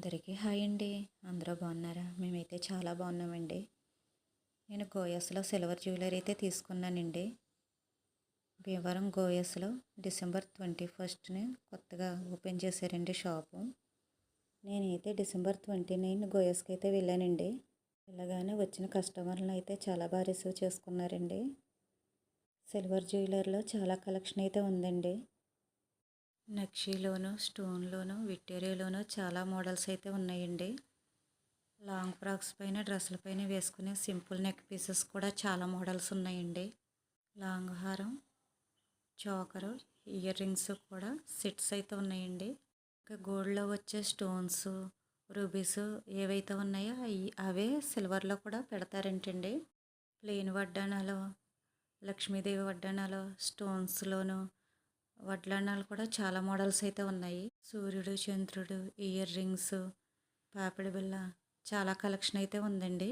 అందరికీ హాయ్ అండి. అందరూ బాగున్నారా? మేమైతే చాలా బాగున్నామండి. నేను గోయస్లో సిల్వర్ జ్యువెలరీ అయితే తీసుకున్నానండి. భీమవరం గోయస్లో డిసెంబర్ 21ని కొత్తగా ఓపెన్ చేశారండి షాపు. నేనైతే డిసెంబర్ 29 గోయస్కి అయితే వెళ్ళానండి. వెళ్ళగానే వచ్చిన కస్టమర్లను అయితే చాలా బాగా రిసీవ్ చేసుకున్నారండి. సిల్వర్ జ్యువెలరీలో చాలా కలెక్షన్ అయితే ఉందండి. నక్షీలోను, స్టోన్లోను, విక్టోరియాలోను చాలా మోడల్స్ అయితే ఉన్నాయండి. లాంగ్ ఫ్రాక్స్ పైన డ్రెస్సుల పైన వేసుకునే సింపుల్ నెక్ పీసెస్ కూడా చాలా మోడల్స్ ఉన్నాయండి. లాంగ్ హారం, చోకరు, ఇయర్ రింగ్స్ కూడా సెట్స్ అయితే ఉన్నాయండి. ఇంకా గోల్డ్లో వచ్చే స్టోన్స్, రూబీస్ ఏవైతే ఉన్నాయో అవే సిల్వర్లో కూడా పెడతారంటండి. ప్లెయిన్ వడ్డానాలు, లక్ష్మీదేవి వడ్డానాలు, స్టోన్స్లోను వడ్లానాలు కూడా చాలా మోడల్స్ అయితే ఉన్నాయి. సూర్యుడు, చంద్రుడు, ఇయర్ రింగ్స్, పాపిడి బిళ్ళ చాలా కలెక్షన్ అయితే ఉందండి.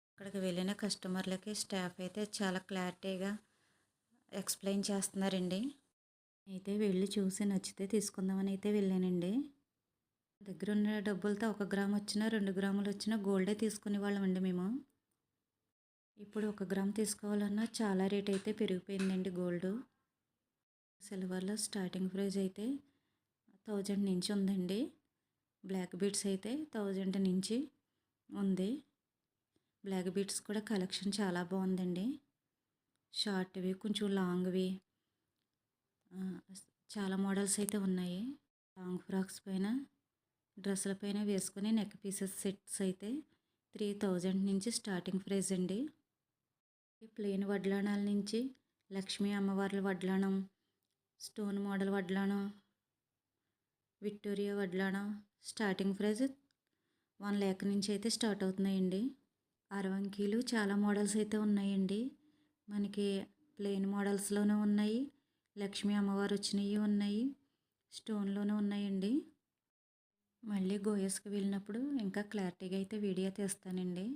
అక్కడికి వెళ్ళిన కస్టమర్లకి స్టాఫ్ అయితే చాలా క్లారిటీగా ఎక్స్ప్లెయిన్ చేస్తున్నారండి. అయితే వెళ్ళి చూసి నచ్చితే తీసుకుందామని అయితే వెళ్ళానండి. దగ్గర ఉన్న డబ్బులతో 1 గ్రామ్ వచ్చినా 2 గ్రాములు వచ్చినా గోల్డే తీసుకునే వాళ్ళమండి మేము. ఇప్పుడు 1 గ్రామ్ తీసుకోవాలన్నా చాలా రేట్ అయితే పెరిగిపోయిందండి గోల్డ్. సిల్వర్లో స్టార్టింగ్ ప్రైస్ అయితే 1000 నుంచి ఉందండి. బ్లాక్ బీడ్స్ అయితే 1000 నుంచి ఉంది. బ్లాక్ బీడ్స్ కూడా కలెక్షన్ చాలా బాగుందండి. షార్ట్వి, కొంచెం లాంగ్వి చాలా మోడల్స్ అయితే ఉన్నాయి. లాంగ్ ఫ్రాక్స్ పైన డ్రెస్సుల పైన వేసుకుని నెక్ పీసెస్ సెట్స్ అయితే 3000 నుంచి స్టార్టింగ్ ప్రైస్ అండి. ప్లెయిన్ వడ్లానాల నుంచి లక్ష్మీ అమ్మవార్ల వడ్లానం, స్టోన్ మోడల్ వడ్లానం, విక్టోరియా వడ్లానం స్టార్టింగ్ ప్రైస్ 1 lakh నుంచి అయితే స్టార్ట్ అవుతున్నాయండి. అరవంకీలు చాలా మోడల్స్ అయితే ఉన్నాయండి. మనకి ప్లెయిన్ మోడల్స్లోనూ ఉన్నాయి, లక్ష్మీ అమ్మవారు వచ్చినవి ఉన్నాయి, స్టోన్లోనూ ఉన్నాయండి. మళ్ళీ గోయస్కి వెళ్ళినప్పుడు ఇంకా క్లారిటీగా అయితే వీడియో తీస్తానండి.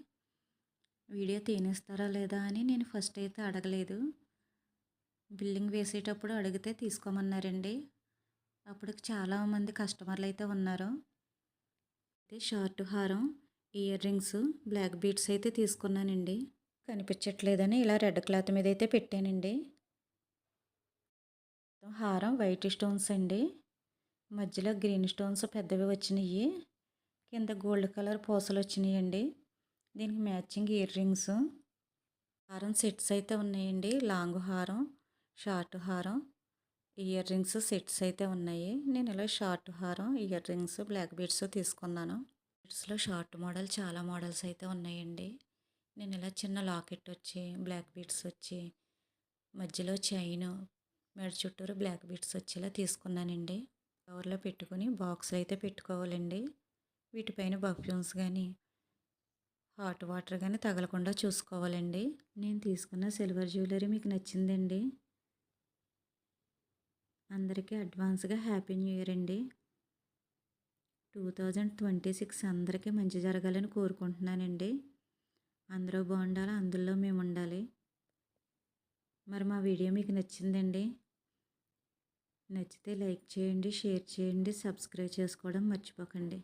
వీడియో తీనేస్తారా లేదా అని నేను ఫస్ట్ అయితే అడగలేదు. బిల్లింగ్ వేసేటప్పుడు అడిగితే తీసుకోమన్నారండి. అప్పుడు చాలామంది కస్టమర్లు అయితే ఉన్నారు. అయితే షార్ట్ హారం, ఇయర్ రింగ్స్, బ్లాక్ బీడ్స్ అయితే తీసుకున్నానండి. కనిపించట్లేదని ఇలా రెడ్ క్లాత్ మీద అయితే పెట్టానండి. హారం వైట్ స్టోన్స్ అండి. మధ్యలో గ్రీన్ స్టోన్స్ పెద్దవి వచ్చినాయి. కింద గోల్డ్ కలర్ పూసలు వచ్చినాయండి. దీనికి మ్యాచింగ్ ఇయర్ రింగ్స్, హారం సెట్స్ అయితే ఉన్నాయండి. లాంగ్ హారం, షార్ట్ హారం, ఇయర్ రింగ్స్ సెట్స్ అయితే ఉన్నాయి. నేను ఇలా షార్ట్ హారం, ఇయర్ రింగ్స్, బ్లాక్ బీడ్స్ తీసుకున్నాను. బీడ్స్లో షార్ట్ మోడల్ చాలా మోడల్స్ అయితే ఉన్నాయండి. నేను ఇలా చిన్న లాకెట్ వచ్చి, బ్లాక్ బీడ్స్ వచ్చి, మధ్యలో చైన్, మెడ చుట్టూరు బ్లాక్ బీడ్స్ వచ్చేలా తీసుకున్నానండి. కవర్లో పెట్టుకుని బాక్స్లో అయితే పెట్టుకోవాలండి. వీటిపైన పర్ఫ్యూమ్స్ కానీ హాట్ వాటర్ కానీ తగలకుండా చూసుకోవాలండి. నేను తీసుకున్న సిల్వర్ జ్యువెలరీ మీకు నచ్చిందండి. అందరికీ అడ్వాన్స్గా హ్యాపీ న్యూ ఇయర్ అండి. 2026 అందరికీ మంచి జరగాలని కోరుకుంటున్నానండి. అందరూ బాగుండాలి, అందులో మేము ఉండాలి. మరి మా వీడియో మీకు నచ్చిందండి. నచ్చితే లైక్ చేయండి, షేర్ చేయండి, సబ్స్క్రైబ్ చేసుకోవడం మర్చిపోకండి.